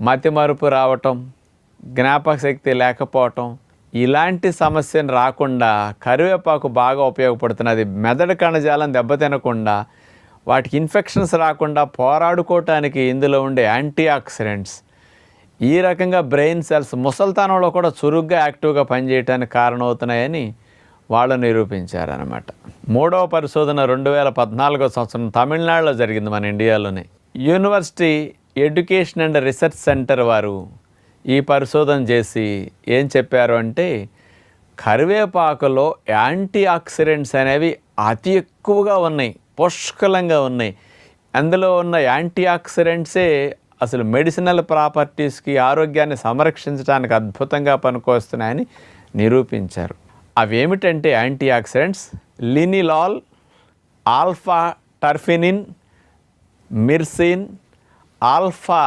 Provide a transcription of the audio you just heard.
మతిమరుపు రావటం, జ్ఞాపక శక్తి లేకపోవటం, ఇలాంటి సమస్యను రాకుండా కరివేపాకు బాగా ఉపయోగపడుతున్నది. మెదడు కణజాలం దెబ్బతినకుండా, వాటికి ఇన్ఫెక్షన్స్ రాకుండా పోరాడుకోవటానికి ఇందులో ఉండే యాంటీ ఆక్సిడెంట్స్ ఈ రకంగా బ్రెయిన్ సెల్స్ ముసల్తనంలో కూడా చురుగ్గా యాక్టివ్గా పనిచేయడానికి కారణమవుతున్నాయని వాళ్ళు నిరూపించారనమాట. మూడవ పరిశోధన 2014 సంవత్సరం తమిళనాడులో జరిగింది, మన ఇండియాలోనే. University education and research centre వారు ఈ పరిశోధన చేసి ఏం చెప్పారు అంటే, కరివేపాకులో యాంటీ ఆక్సిడెంట్స్ అనేవి అతి ఎక్కువగా ఉన్నాయి, పుష్కలంగా ఉన్నాయి. అందులో ఉన్న యాంటీ ఆక్సిడెంట్సే అసలు మెడిసినల్ ప్రాపర్టీస్కి, ఆరోగ్యాన్ని సంరక్షించడానికి అద్భుతంగా పనికొస్తున్నాయని నిరూపించారు. అవేమిటంటే యాంటీ ఆక్సిడెంట్స్ లినిలాల్, ఆల్ఫా టర్ఫినిన్, మిర్సిన్, ఆల్ఫా